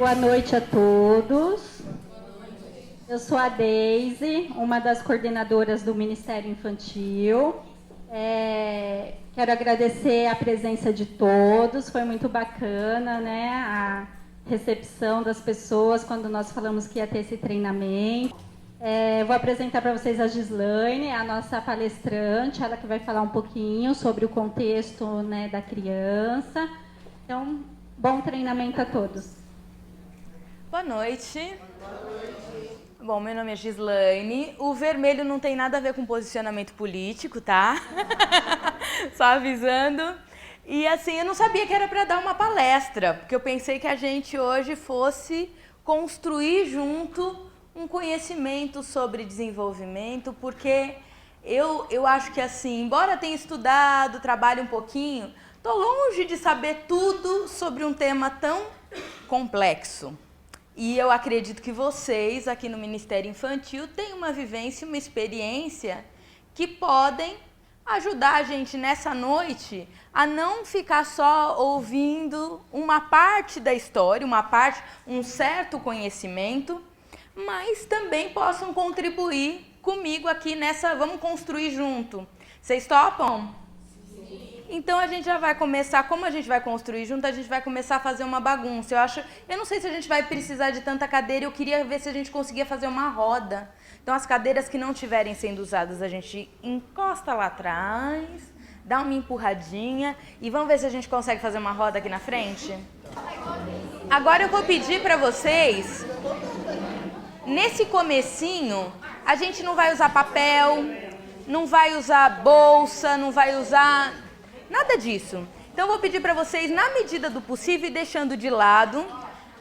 Boa noite a todos. Eu sou a Deise, uma das coordenadoras do Ministério Infantil. Quero agradecer a presença de todos, foi muito bacana, né, a recepção das pessoas quando nós falamos que ia ter esse treinamento. Vou apresentar para vocês a Gislaine, a nossa palestrante, ela que vai falar um pouquinho sobre o contexto, né, da criança. Então, bom treinamento a todos. Boa noite. Bom, meu nome é Gislaine. O vermelho não tem nada a ver com posicionamento político, tá? Só avisando. E assim, eu não sabia que era para dar uma palestra, porque eu pensei que a gente hoje fosse construir junto um conhecimento sobre desenvolvimento, porque eu acho que assim, embora tenha estudado, trabalhe um pouquinho, tô longe de saber tudo sobre um tema tão complexo. E eu acredito que vocês, aqui no Ministério Infantil, têm uma vivência, uma experiência que podem ajudar a gente nessa noite a não ficar só ouvindo uma parte da história, um certo conhecimento, mas também possam contribuir comigo aqui nessa, vamos construir junto. Vocês topam? Então a gente já vai começar, como a gente vai construir junto, a gente vai começar a fazer uma bagunça. Eu não sei se a gente vai precisar de tanta cadeira, eu queria ver se a gente conseguia fazer uma roda. Então as cadeiras que não estiverem sendo usadas, a gente encosta lá atrás, dá uma empurradinha e vamos ver se a gente consegue fazer uma roda aqui na frente? Agora eu vou pedir para vocês, nesse comecinho, a gente não vai usar papel, não vai usar bolsa, não vai usar nada disso. Então eu vou pedir para vocês, na medida do possível e deixando de lado,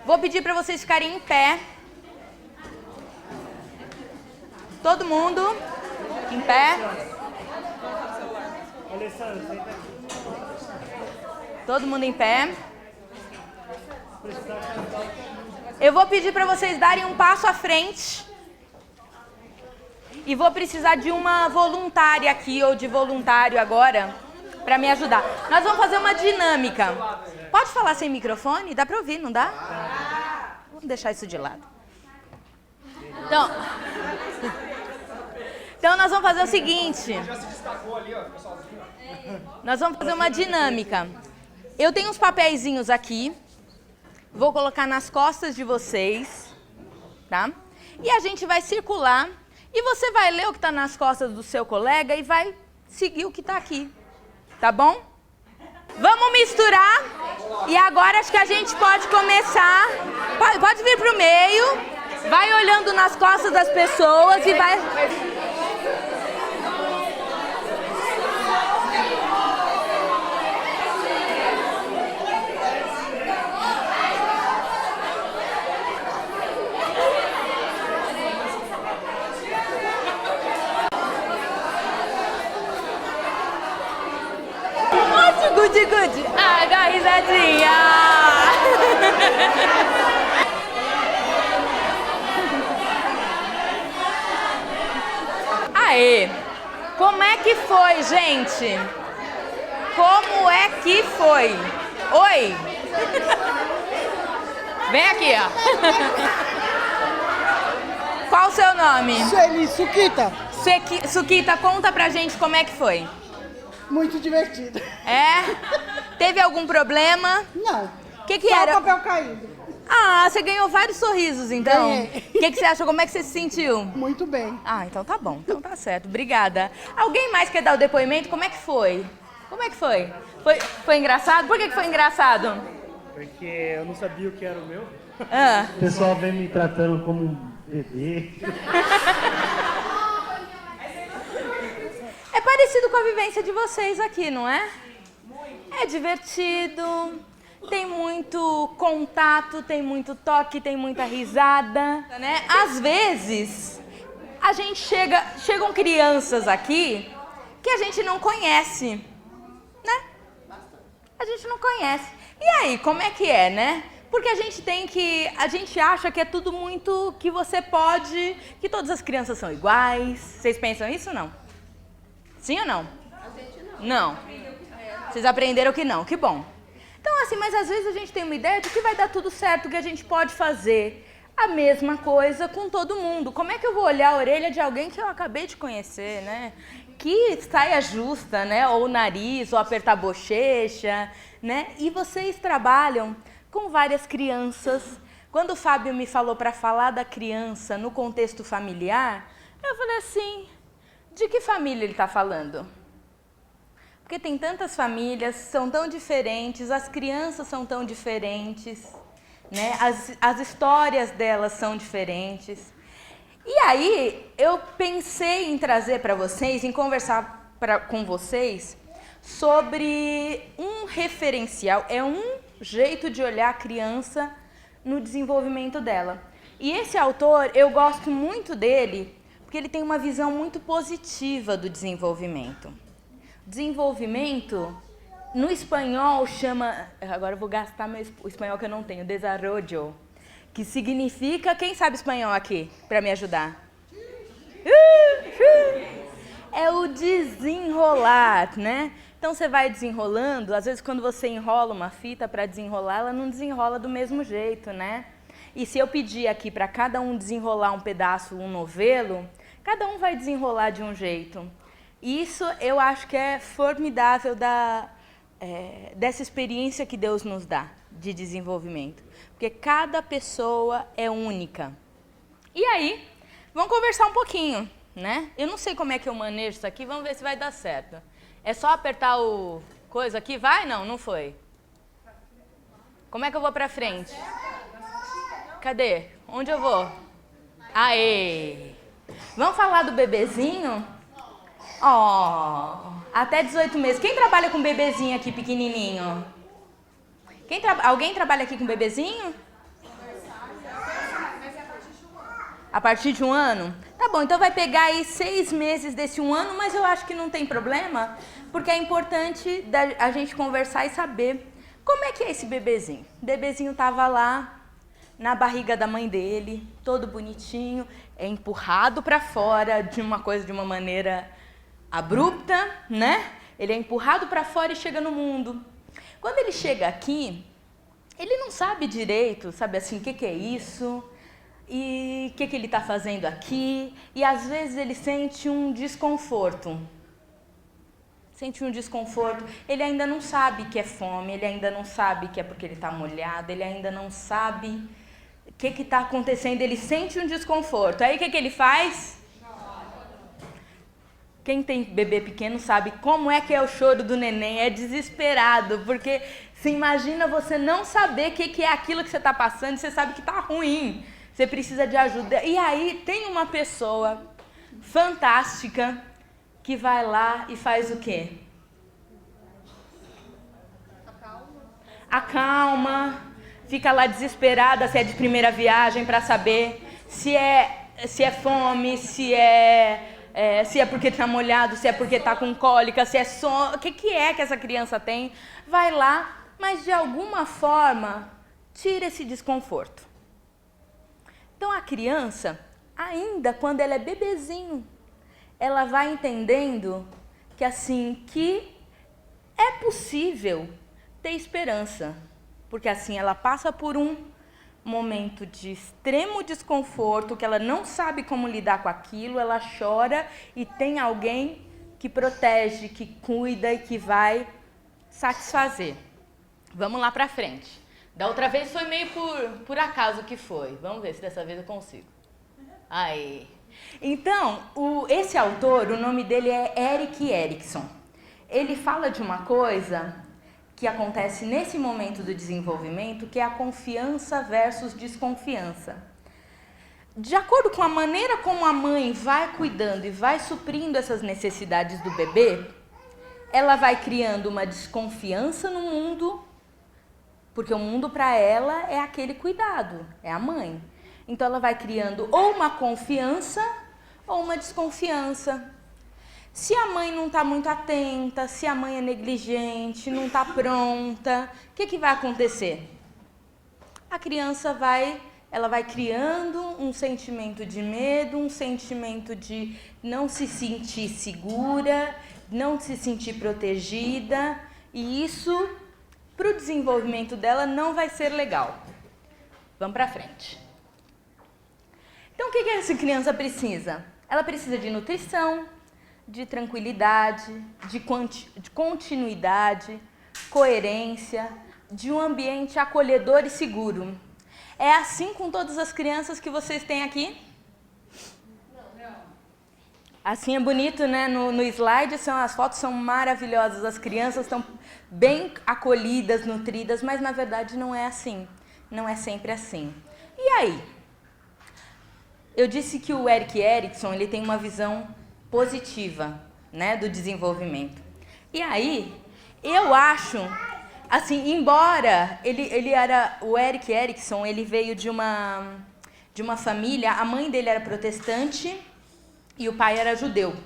vou pedir para vocês ficarem em pé. Todo mundo em pé. Todo mundo em pé. Eu vou pedir para vocês darem um passo à frente. E vou precisar de uma voluntária aqui, ou de voluntário agora, para me ajudar. Nós vamos fazer uma dinâmica. Pode falar sem microfone? Dá para ouvir, não dá? Vamos deixar isso de lado. Então nós vamos fazer o seguinte. Nós vamos fazer uma dinâmica. Eu tenho uns papeizinhos aqui. Vou colocar nas costas de vocês, tá? E a gente vai circular. E você vai ler o que está nas costas do seu colega e vai seguir o que está aqui. Tá bom? Vamos misturar. E agora acho que a gente pode começar. Pode vir para o meio. Vai olhando nas costas das pessoas e vai... Gude, dá risadinha. Aê, como é que foi, gente? Como é que foi? Oi? Vem aqui, ó. Qual o seu nome? Sueli, Suquita. Suquita, conta pra gente como é que foi. Muito divertido. É? Teve algum problema? Não. O que Só era? o papel caído. Ah, você ganhou vários sorrisos, então. Ganhei. O que você achou? Como é que você se sentiu? Muito bem. Ah, então tá bom. Então tá certo. Obrigada. Alguém mais quer dar o depoimento? Como é que foi? Como é que foi? Foi engraçado? Por que foi engraçado? Porque eu não sabia o que era o meu. Ah. O pessoal vem me tratando como um bebê. É parecido com a vivência de vocês aqui, não é? É divertido, tem muito contato, tem muito toque, tem muita risada, né? Às vezes, a gente chegam crianças aqui que a gente não conhece, né? A gente não conhece. E aí, como é que é, né? Porque a gente acha que é tudo muito que você pode, que todas as crianças são iguais. Vocês pensam isso ou não? Sim ou não? A gente não. Não. Vocês aprenderam que não, que bom. Então Então, assim, mas às vezes a gente tem uma ideia de que vai dar tudo certo, que a gente pode fazer a mesma coisa com todo mundo. Como é que eu vou olhar a orelha de alguém que eu acabei de conhecer, né? Que saia justa, né? Ou o nariz, ou apertar a bochecha, né? E vocês trabalham com várias crianças. Quando o Fábio me falou para falar da criança no contexto familiar, eu falei assim, de que família ele está falando? Porque tem tantas famílias, são tão diferentes, as crianças são tão diferentes, né? As histórias delas são diferentes. E aí, eu pensei em trazer para vocês, em conversar com vocês, sobre um referencial, é um jeito de olhar a criança no desenvolvimento dela. E esse autor, eu gosto muito dele, porque ele tem uma visão muito positiva do desenvolvimento. Desenvolvimento, no espanhol, chama... Agora eu vou gastar o espanhol que eu não tenho, desarrollo, que significa... Quem sabe espanhol aqui, para me ajudar? É o desenrolar, né? Então você vai desenrolando, às vezes quando você enrola uma fita para desenrolar, ela não desenrola do mesmo jeito, né? E se eu pedir aqui para cada um desenrolar um pedaço, um novelo, cada um vai desenrolar de um jeito. Isso eu acho que é formidável dessa experiência que Deus nos dá de desenvolvimento. Porque cada pessoa é única. E aí, vamos conversar um pouquinho, né? Eu não sei como é que eu manejo isso aqui, vamos ver se vai dar certo. É só apertar o coisa aqui? Vai? Não, não foi. Como é que eu vou pra frente? Cadê? Onde eu vou? Aê! Vamos falar do bebezinho? Ó, até 18 meses. Quem trabalha com bebezinho aqui pequenininho? Alguém trabalha aqui com bebezinho? A partir de 1 ano? Tá bom, então vai pegar aí 6 meses desse 1 ano, mas eu acho que não tem problema, porque é importante a gente conversar e saber como é que é esse bebezinho. O bebezinho tava lá na barriga da mãe dele, todo bonitinho, é empurrado para fora de uma maneira abrupta, né? Ele é empurrado para fora e chega no mundo. Quando ele chega aqui, ele não sabe direito, sabe assim, o que é isso? E o que ele está fazendo aqui? E às vezes ele sente um desconforto. Ele ainda não sabe que é fome, ele ainda não sabe que é porque ele está molhado, ele ainda não sabe o que está acontecendo, ele sente um desconforto. Aí o que ele faz? Quem tem bebê pequeno sabe como é que é o choro do neném, é desesperado, porque se imagina você não saber o que é aquilo que você está passando, você sabe que está ruim. Você precisa de ajuda. E aí tem uma pessoa fantástica que vai lá e faz o quê? Acalma. Fica lá desesperada se é de primeira viagem para saber se é fome, se é porque está molhado, se é porque está com cólica, se é sono. O que é que essa criança tem? Vai lá, mas de alguma forma tira esse desconforto. Então, a criança, ainda quando ela é bebezinho, ela vai entendendo que, assim, que é possível ter esperança. Porque, assim, ela passa por um momento de extremo desconforto, que ela não sabe como lidar com aquilo, ela chora e tem alguém que protege, que cuida e que vai satisfazer. Vamos lá para frente. Da outra vez foi meio por acaso que foi. Vamos ver se dessa vez eu consigo. Aí. Então, esse autor, o nome dele é Erik Erikson. Ele fala de uma coisa que acontece nesse momento do desenvolvimento, que é a confiança versus desconfiança. De acordo com a maneira como a mãe vai cuidando e vai suprindo essas necessidades do bebê, ela vai criando uma desconfiança no mundo, porque o mundo para ela é aquele cuidado, é a mãe. Então ela vai criando ou uma confiança ou uma desconfiança. Se a mãe não está muito atenta, se a mãe é negligente, não está pronta, o que vai acontecer? A criança vai criando um sentimento de medo, um sentimento de não se sentir segura, não se sentir protegida, e isso para o desenvolvimento dela não vai ser legal. Vamos para frente. Então, o que essa criança precisa? Ela precisa de nutrição, de tranquilidade, de continuidade, coerência, de um ambiente acolhedor e seguro. É assim com todas as crianças que vocês têm aqui? Não. Assim é bonito, né? No slide, as fotos são maravilhosas, as crianças estão bem acolhidas, nutridas, mas na verdade não é assim. Não é sempre assim. E aí? Eu disse que o Erik Erikson, ele tem uma visão positiva, né, do desenvolvimento. E aí, eu acho, assim, embora o Erik Erikson, ele veio de uma família, a mãe dele era protestante e o pai era judeu.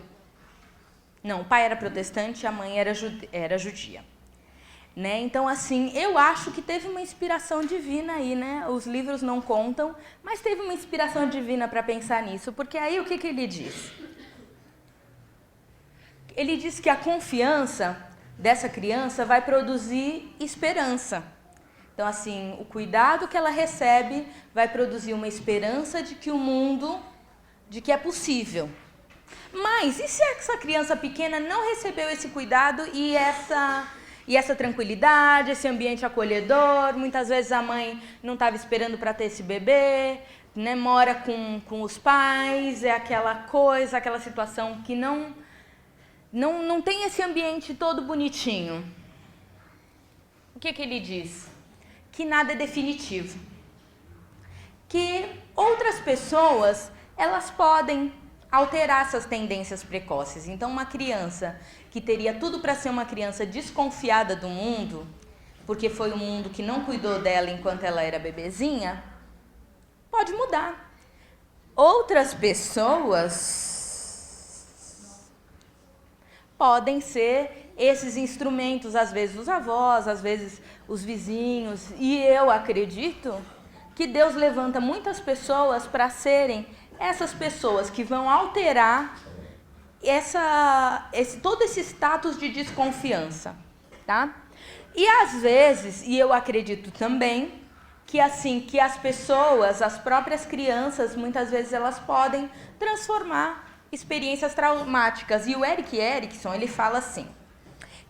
Não, o pai era protestante e a mãe era judia. Né? Então, assim, eu acho que teve uma inspiração divina aí, né? Os livros não contam, mas teve uma inspiração divina para pensar nisso, porque aí o que ele diz? Ele diz que a confiança dessa criança vai produzir esperança. Então, assim, o cuidado que ela recebe vai produzir uma esperança de que o mundo, de que é possível. Mas, e se essa criança pequena não recebeu esse cuidado e essa tranquilidade, esse ambiente acolhedor? Muitas vezes a mãe não estava esperando para ter esse bebê, né? Mora com os pais, é aquela coisa, aquela situação que não tem esse ambiente todo bonitinho. O que ele diz? Que nada é definitivo. Que outras pessoas, elas podem alterar essas tendências precoces. Então, uma criança que teria tudo para ser uma criança desconfiada do mundo, porque foi um mundo que não cuidou dela enquanto ela era bebezinha, pode mudar. Outras pessoas podem ser esses instrumentos, às vezes os avós, às vezes os vizinhos, e eu acredito que Deus levanta muitas pessoas para serem essas pessoas que vão alterar todo esse status de desconfiança, tá? E às vezes, e eu acredito também, que assim, que as pessoas, as próprias crianças, muitas vezes elas podem transformar experiências traumáticas. E o Erik Erikson, ele fala assim,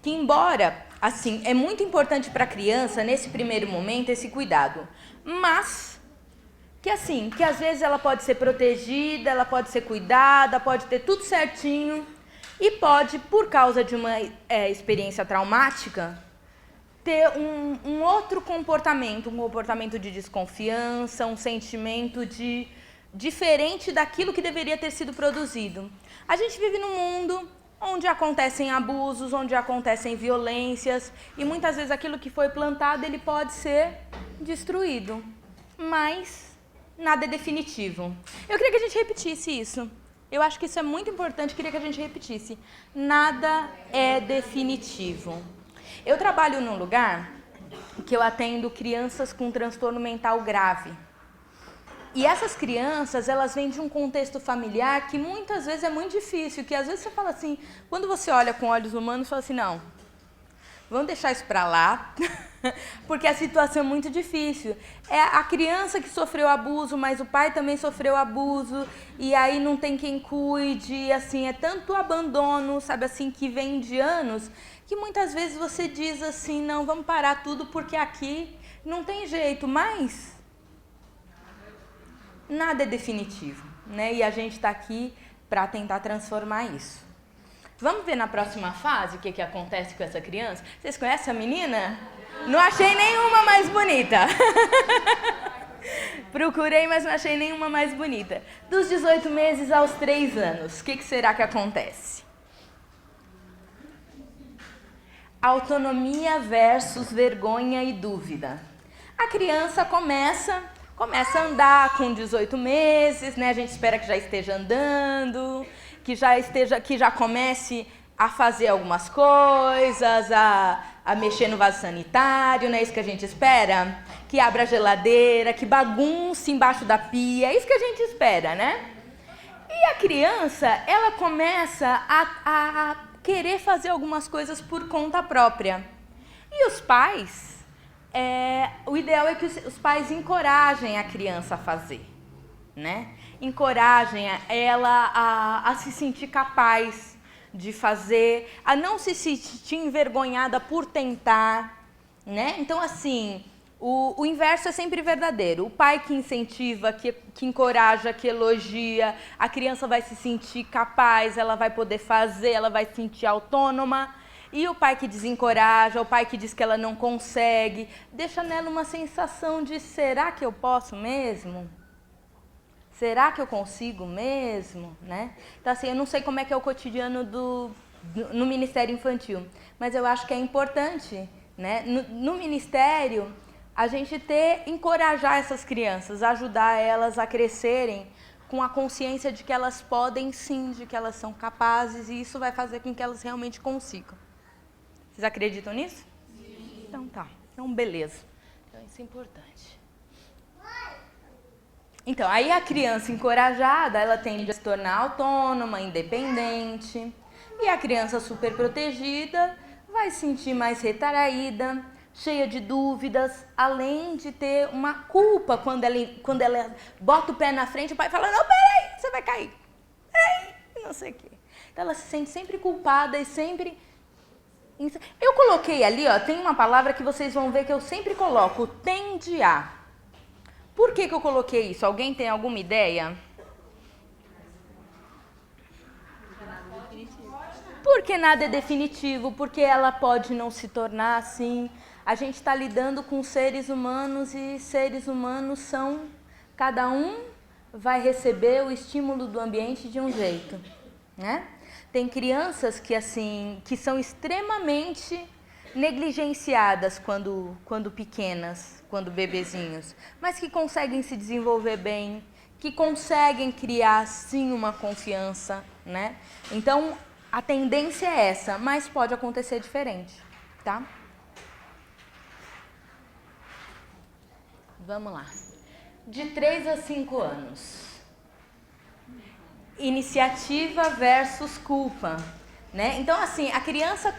que embora, assim, é muito importante para a criança, nesse primeiro momento, esse cuidado, mas que assim, que às vezes ela pode ser protegida, ela pode ser cuidada, pode ter tudo certinho e pode, por causa de uma experiência traumática, ter um outro comportamento, um comportamento de desconfiança, um sentimento diferente daquilo que deveria ter sido produzido. A gente vive num mundo onde acontecem abusos, onde acontecem violências e muitas vezes aquilo que foi plantado ele pode ser destruído, mas nada é definitivo. Eu queria que a gente repetisse isso. Eu acho que isso é muito importante, queria que a gente repetisse. Nada é definitivo. Eu trabalho num lugar que eu atendo crianças com transtorno mental grave. E essas crianças, elas vêm de um contexto familiar que muitas vezes é muito difícil, que às vezes você fala assim, quando você olha com olhos humanos, você fala assim, não, vamos deixar isso para lá, porque a situação é muito difícil. É a criança que sofreu abuso, mas o pai também sofreu abuso, e aí não tem quem cuide, assim, é tanto abandono, sabe assim, que vem de anos, que muitas vezes você diz assim, não, vamos parar tudo, porque aqui não tem jeito, mas nada é definitivo, né? E a gente está aqui para tentar transformar isso. Vamos ver na próxima fase o que acontece com essa criança? Vocês conhecem a menina? Não achei nenhuma mais bonita. Procurei, mas não achei nenhuma mais bonita. Dos 18 meses aos 3 anos, o que será que acontece? Autonomia versus vergonha e dúvida. A criança começa a andar com 18 meses, né? A gente espera que já esteja andando, que já comece a fazer algumas coisas, a mexer no vaso sanitário, não é isso que a gente espera? Que abra a geladeira, que bagunce embaixo da pia, é isso que a gente espera, né? E a criança, ela começa a querer fazer algumas coisas por conta própria. E os pais o ideal é que os pais encorajem a criança a fazer, né? Encorajem ela a se sentir capaz de fazer, a não se sentir envergonhada por tentar, né? Então, assim, o inverso é sempre verdadeiro. O pai que incentiva, que encoraja, que elogia, a criança vai se sentir capaz, ela vai poder fazer, ela vai se sentir autônoma. E o pai que desencoraja, o pai que diz que ela não consegue, deixa nela uma sensação de: será que eu posso mesmo? Será que eu consigo mesmo? Né? Então, assim, eu não sei como é que é o cotidiano no Ministério Infantil, mas eu acho que é importante, né? No Ministério, a gente encorajar essas crianças, ajudar elas a crescerem com a consciência de que elas podem sim, de que elas são capazes, e isso vai fazer com que elas realmente consigam. Vocês acreditam nisso? Sim. Então tá, então beleza. Então isso é importante. Então, aí a criança encorajada, ela tende a se tornar autônoma, independente. E a criança super protegida vai se sentir mais retraída, cheia de dúvidas, além de ter uma culpa quando ela bota o pé na frente, o pai fala: não, peraí, você vai cair. Peraí, não sei o quê. Então ela se sente sempre culpada e sempre... Eu coloquei ali, ó, tem uma palavra que vocês vão ver que eu sempre coloco: tende a. Por que eu coloquei isso? Alguém tem alguma ideia? Porque nada é definitivo, porque ela pode não se tornar assim. A gente está lidando com seres humanos e seres humanos são... Cada um vai receber o estímulo do ambiente de um jeito, né? Tem crianças que são extremamente negligenciadas quando pequenas, quando bebezinhos, mas que conseguem se desenvolver bem, que conseguem criar sim uma confiança, né? Então a tendência é essa, mas pode acontecer diferente, tá? Vamos lá. De 3 a 5 anos. Iniciativa versus culpa, né? Então, assim, a criança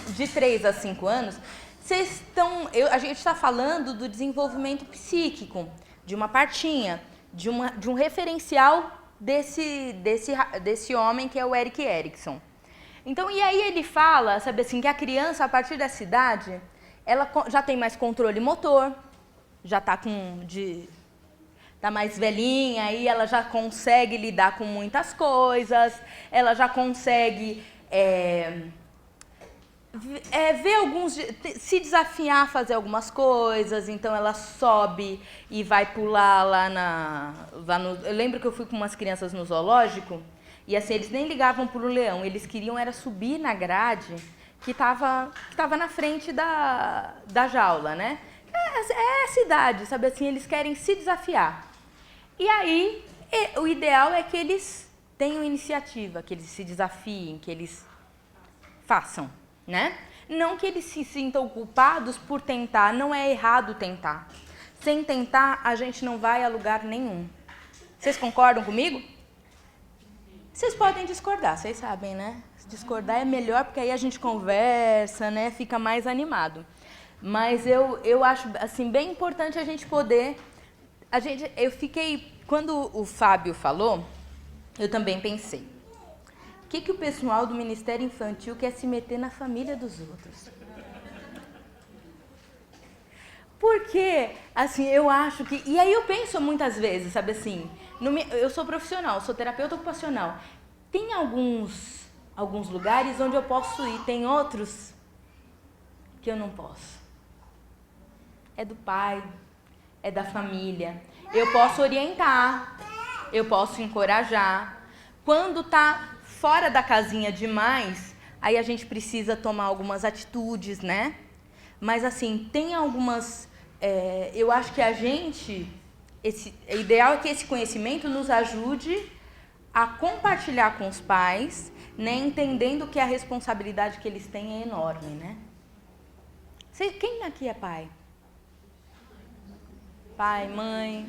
de 3 a 5 anos, a gente está falando do desenvolvimento psíquico, de uma partinha, de um referencial desse homem que é o Erik Erikson. Então, e aí ele fala, sabe assim, que a criança, a partir dessa idade, ela já tem mais controle motor, já está tá mais velhinha, aí ela já consegue lidar com muitas coisas, ela já consegue se desafiar a fazer algumas coisas, então ela sobe e vai pular eu lembro que eu fui com umas crianças no zoológico, e assim, eles nem ligavam para o leão, eles queriam era subir na grade que tava na frente da jaula, né? É essa idade, sabe assim, eles querem se desafiar. E aí, o ideal é que eles tenham iniciativa, que eles se desafiem, que eles façam, né? Não que eles se sintam culpados por tentar, não é errado tentar. Sem tentar, a gente não vai a lugar nenhum. Vocês concordam comigo? Vocês podem discordar, vocês sabem, né? Discordar é melhor, porque aí a gente conversa, né? Fica mais animado. Mas eu acho, assim, bem importante a gente poder... Eu fiquei... Quando o Fábio falou, eu também pensei. O que o pessoal do Ministério Infantil quer se meter na família dos outros? Porque, assim, eu acho que... E aí eu penso muitas vezes, sabe assim... Eu sou profissional, sou terapeuta ocupacional. Tem alguns lugares onde eu posso ir, tem outros que eu não posso. É do pai, é da família. Eu posso orientar, eu posso encorajar. Quando tá fora da casinha demais, aí a gente precisa tomar algumas atitudes, né? Mas assim, tem algumas... eu acho que o ideal é que esse conhecimento nos ajude a compartilhar com os pais, né, entendendo que a responsabilidade que eles têm é enorme, né? Quem aqui é pai? Pai, mãe?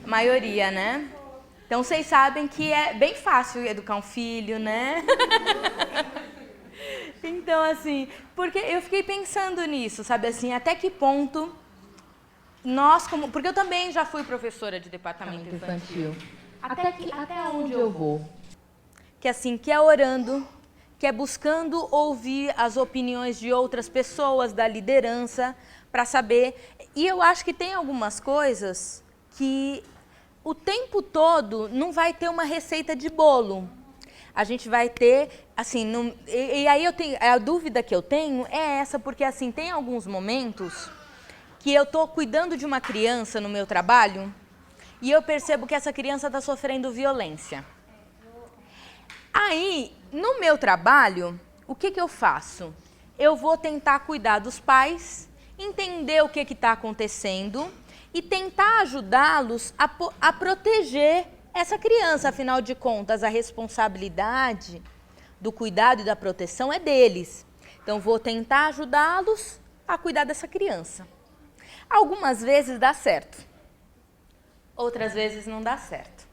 A maioria, né? Então vocês sabem que é bem fácil educar um filho, né? Então, assim, porque eu fiquei pensando nisso, sabe, assim, até que ponto nós, como... Porque eu também já fui professora de departamento infantil. Até onde eu vou? Que assim, que é orando, que é buscando ouvir as opiniões de outras pessoas, da liderança, para saber. E eu acho que tem algumas coisas que o tempo todo não vai ter uma receita de bolo. A gente vai ter, assim, e aí eu tenho, a dúvida que eu tenho é essa, porque assim, tem alguns momentos que eu estou cuidando de uma criança no meu trabalho e eu percebo que essa criança está sofrendo violência. Aí, no meu trabalho, o que eu faço? Eu vou tentar cuidar dos pais, entender o que está acontecendo e tentar ajudá-los a proteger essa criança. Afinal de contas, a responsabilidade do cuidado e da proteção é deles. Então, vou tentar ajudá-los a cuidar dessa criança. Algumas vezes dá certo, outras vezes não dá certo.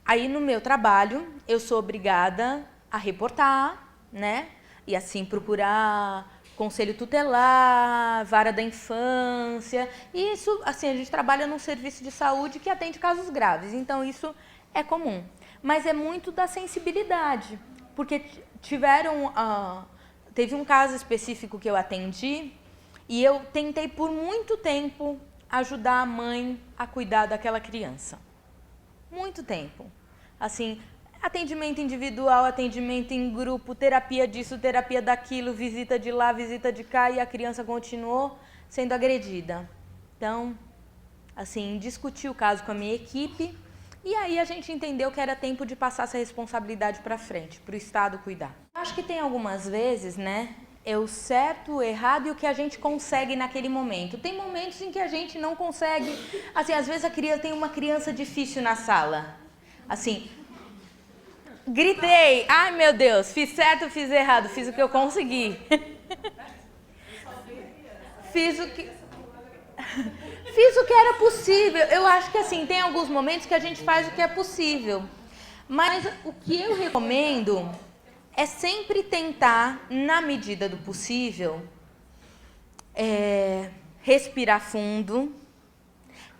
Aí, no meu trabalho, eu sou obrigada a reportar, né? E assim procurar conselho tutelar, vara da infância. E isso, assim, a gente trabalha num serviço de saúde que atende casos graves, então isso é comum. Mas é muito da sensibilidade, porque teve um caso específico que eu atendi e eu tentei por muito tempo ajudar a mãe a cuidar daquela criança. Muito tempo. Assim, atendimento individual, atendimento em grupo, terapia disso, terapia daquilo, visita de lá, visita de cá, e a criança continuou sendo agredida. Então, assim, discuti o caso com a minha equipe e aí a gente entendeu que era tempo de passar essa responsabilidade para frente, para o Estado cuidar. Acho que tem algumas vezes, né, é o certo, o errado e o que a gente consegue naquele momento. Tem momentos em que a gente não consegue, assim, às vezes tem uma criança difícil na sala, assim... Gritei, ai meu Deus, fiz certo, fiz errado, fiz o que eu consegui. Fiz o que era possível. Eu acho que assim, tem alguns momentos que a gente faz o que é possível. Mas o que eu recomendo é sempre tentar, na medida do possível, respirar fundo,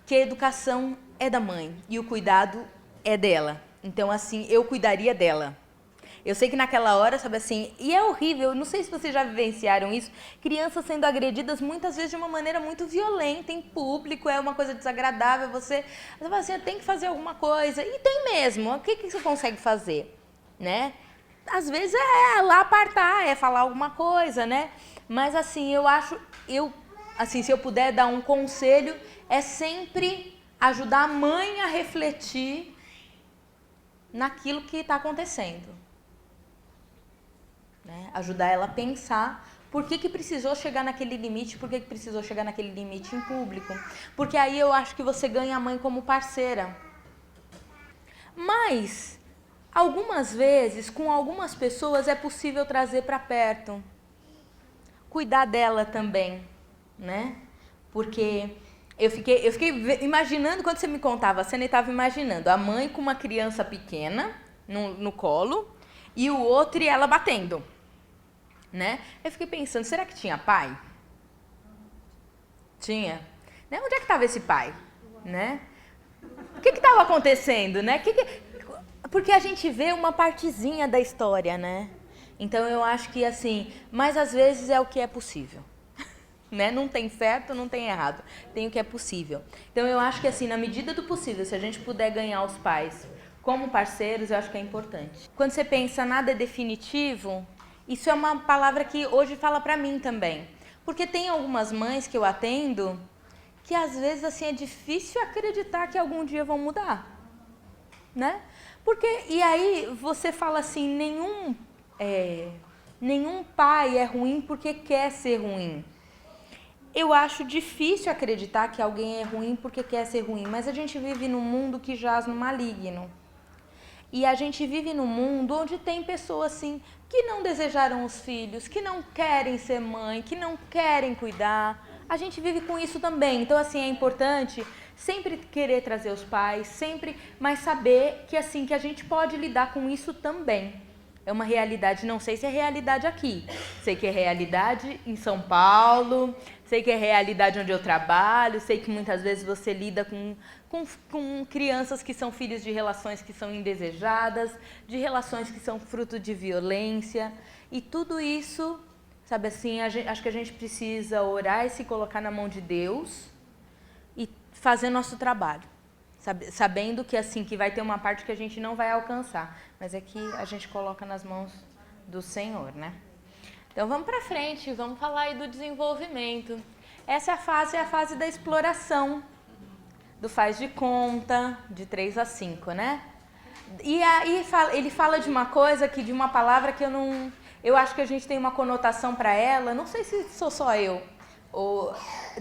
que a educação é da mãe e o cuidado é dela. Então, assim, eu cuidaria dela. Eu sei que naquela hora, sabe assim, e é horrível, não sei se vocês já vivenciaram isso, crianças sendo agredidas muitas vezes de uma maneira muito violenta, em público, é uma coisa desagradável, você fala assim, tem que fazer alguma coisa, e tem mesmo, o que você consegue fazer, né? Às vezes é lá apartar, é falar alguma coisa, né? Mas assim, assim, se eu puder dar um conselho, é sempre ajudar a mãe a refletir naquilo que está acontecendo, né? Ajudar ela a pensar por que precisou chegar naquele limite, por que precisou chegar naquele limite em público. Porque aí eu acho que você ganha a mãe como parceira. Mas, algumas vezes, com algumas pessoas é possível trazer para perto. Cuidar dela também, né? Porque... Eu fiquei imaginando, quando você me contava a cena, eu estava imaginando a mãe com uma criança pequena no colo e o outro e ela batendo, né? Eu fiquei pensando, será que tinha pai? Tinha. Né? Onde é que estava esse pai? Né? O que estava acontecendo, né? Porque a gente vê uma partezinha da história, né? Então eu acho que assim, mas às vezes é o que é possível. Né? Não tem certo, não tem errado, tem o que é possível. Então eu acho que assim, na medida do possível, se a gente puder ganhar os pais como parceiros, eu acho que é importante. Quando você pensa nada é definitivo, isso é uma palavra que hoje fala pra mim também. Porque tem algumas mães que eu atendo que às vezes assim é difícil acreditar que algum dia vão mudar, né? Porque, e aí você fala assim, nenhum pai é ruim porque quer ser ruim. Eu acho difícil acreditar que alguém é ruim porque quer ser ruim, mas a gente vive num mundo que jaz no maligno. E a gente vive num mundo onde tem pessoas assim que não desejaram os filhos, que não querem ser mãe, que não querem cuidar. A gente vive com isso também. Então assim, é importante sempre querer trazer os pais, sempre, mas saber que assim que a gente pode lidar com isso também. é uma realidade, não sei se é realidade aqui, sei que é realidade em São Paulo, sei que é realidade onde eu trabalho, sei que muitas vezes você lida com crianças que são filhos de relações que são indesejadas, de relações que são fruto de violência, e tudo isso, sabe assim, acho que a gente precisa orar e se colocar na mão de Deus e fazer nosso trabalho. Sabendo que assim que vai ter uma parte que a gente não vai alcançar, mas é que a gente coloca nas mãos do Senhor, né? Então vamos para frente, vamos falar aí do desenvolvimento. Essa é a fase da exploração, do faz de conta, de 3 a 5, né? E aí ele fala de uma coisa, de uma palavra que eu acho que a gente tem uma conotação para ela, não sei se sou só eu,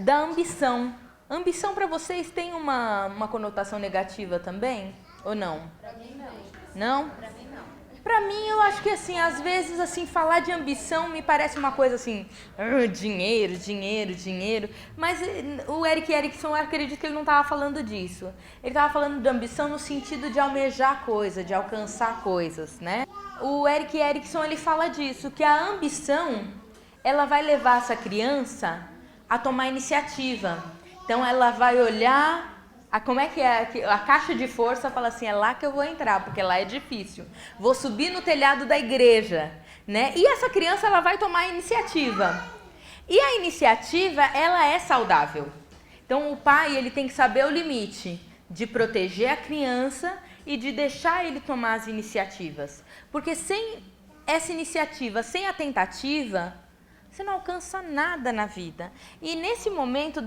da ambição. Ambição para vocês tem uma conotação negativa também? Ou não? Para mim não. Não? Para mim não. Para mim eu acho que assim, às vezes assim, falar de ambição me parece uma coisa assim, dinheiro, dinheiro, dinheiro. Mas o Erik Erikson, eu acredito que ele não estava falando disso. Ele estava falando de ambição no sentido de almejar coisa, de alcançar coisas, né? O Erik Erikson, ele fala disso, que a ambição, ela vai levar essa criança a tomar iniciativa. Então ela vai olhar, como é que é, a caixa de força fala assim, é lá que eu vou entrar, porque lá é difícil. Vou subir no telhado da igreja, né? E essa criança, ela vai tomar a iniciativa. E a iniciativa, ela é saudável. Então o pai, ele tem que saber o limite de proteger a criança e de deixar ele tomar as iniciativas. Porque sem essa iniciativa, sem a tentativa, você não alcança nada na vida. E nesse momento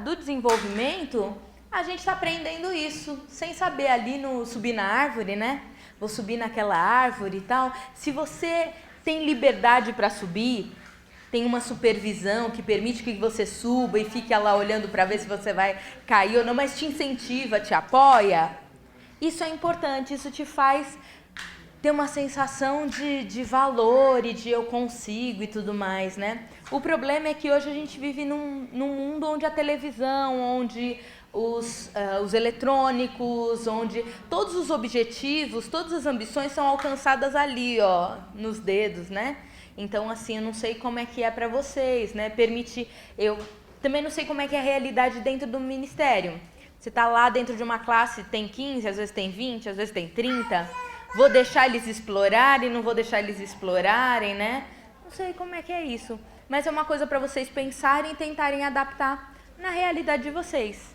do desenvolvimento, a gente está aprendendo isso, sem saber ali subir na árvore, né? Vou subir naquela árvore e tal. Se você tem liberdade para subir, tem uma supervisão que permite que você suba e fique lá olhando para ver se você vai cair ou não, mas te incentiva, te apoia, isso é importante, isso te faz ter uma sensação de valor e de eu consigo e tudo mais, né? O problema é que hoje a gente vive num mundo onde a televisão, onde os eletrônicos, onde todos os objetivos, todas as ambições são alcançadas ali, ó, nos dedos, né? Então, assim, eu não sei como é que é para vocês, né? Eu também não sei como é que é a realidade dentro do ministério. Você tá lá dentro de uma classe, tem 15, às vezes tem 20, às vezes tem 30... Vou deixar eles explorarem, não vou deixar eles explorarem, né? Não sei como é que é isso. Mas é uma coisa para vocês pensarem e tentarem adaptar na realidade de vocês.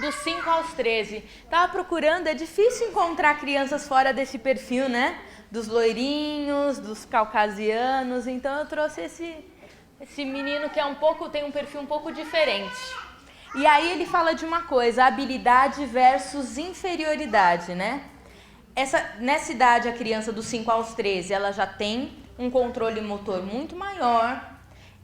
Dos 5 aos 13. Tava procurando, é difícil encontrar crianças fora desse perfil, né? Dos loirinhos, dos caucasianos. Então eu trouxe esse menino que tem um perfil um pouco diferente. E aí ele fala de uma coisa, habilidade versus inferioridade, né? Nessa idade, a criança dos 5 aos 13, ela já tem um controle motor muito maior,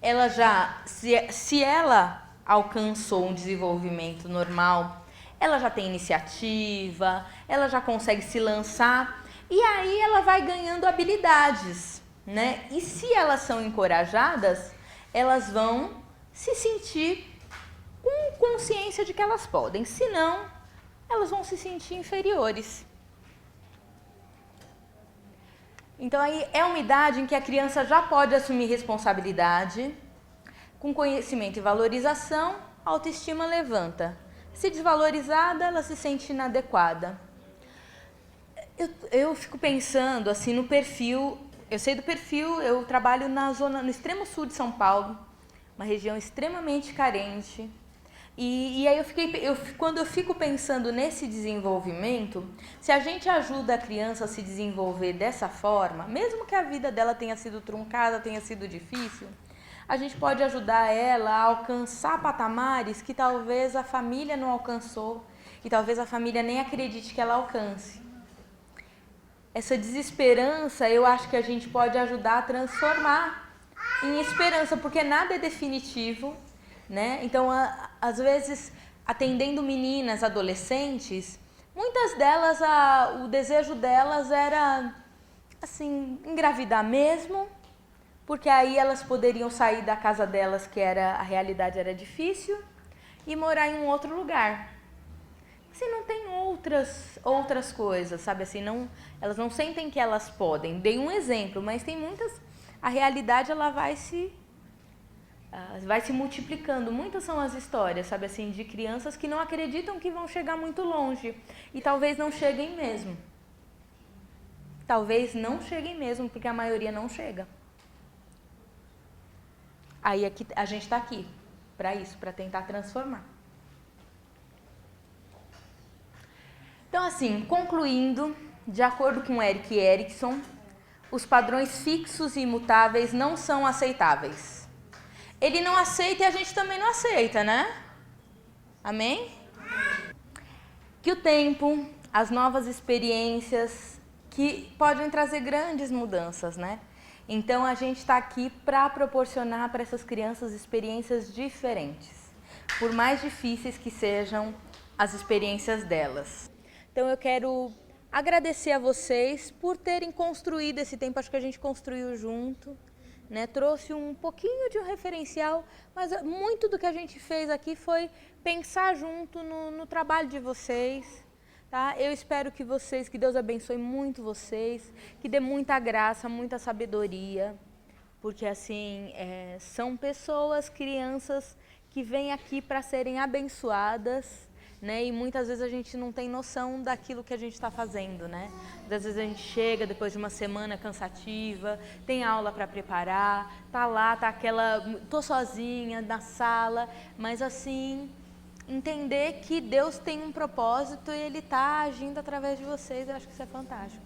ela já, se ela alcançou um desenvolvimento normal, ela já tem iniciativa, ela já consegue se lançar, e aí ela vai ganhando habilidades, né? E se elas são encorajadas, elas vão se sentir com consciência de que elas podem, senão elas vão se sentir inferiores. Então aí é uma idade em que a criança já pode assumir responsabilidade, com conhecimento e valorização, a autoestima levanta. Se desvalorizada, ela se sente inadequada. Eu fico pensando assim no perfil, eu sei do perfil, eu trabalho no extremo sul de São Paulo, uma região extremamente carente. E aí quando eu fico pensando nesse desenvolvimento, se a gente ajuda a criança a se desenvolver dessa forma, mesmo que a vida dela tenha sido truncada, tenha sido difícil, a gente pode ajudar ela a alcançar patamares que talvez a família não alcançou e talvez a família nem acredite que ela alcance. Essa desesperança, eu acho que a gente pode ajudar a transformar em esperança, porque nada é definitivo, né? Então, às vezes, atendendo meninas, adolescentes, muitas delas, o desejo delas era, assim, engravidar mesmo, porque aí elas poderiam sair da casa delas, a realidade era difícil, e morar em um outro lugar. se não tem outras coisas, sabe assim, elas não sentem que elas podem. Dei um exemplo, mas tem muitas, a realidade ela vai se multiplicando. Muitas são as histórias, sabe assim, de crianças que não acreditam que vão chegar muito longe e talvez não cheguem mesmo. Talvez não cheguem mesmo, porque a maioria não chega. Aí aqui, a gente está aqui para isso, para tentar transformar. Então, assim, concluindo, de acordo com Erik Erikson, os padrões fixos e imutáveis não são aceitáveis. Ele não aceita e a gente também não aceita, né? Amém? Que o tempo, as novas experiências, que podem trazer grandes mudanças, né? Então, a gente está aqui para proporcionar para essas crianças experiências diferentes, por mais difíceis que sejam as experiências delas. Então, eu quero agradecer a vocês por terem construído esse tempo, acho que a gente construiu junto, né? Trouxe um pouquinho de um referencial, mas muito do que a gente fez aqui foi pensar junto no trabalho de vocês. Tá? Eu espero que Deus abençoe muito vocês, que dê muita graça, muita sabedoria, porque assim, são pessoas, crianças que vêm aqui para serem abençoadas, né? E muitas vezes a gente não tem noção daquilo que a gente está fazendo, né? Às vezes a gente chega depois de uma semana cansativa, tem aula para preparar, tá lá, tô sozinha na sala, mas assim, entender que Deus tem um propósito e Ele está agindo através de vocês, eu acho que isso é fantástico.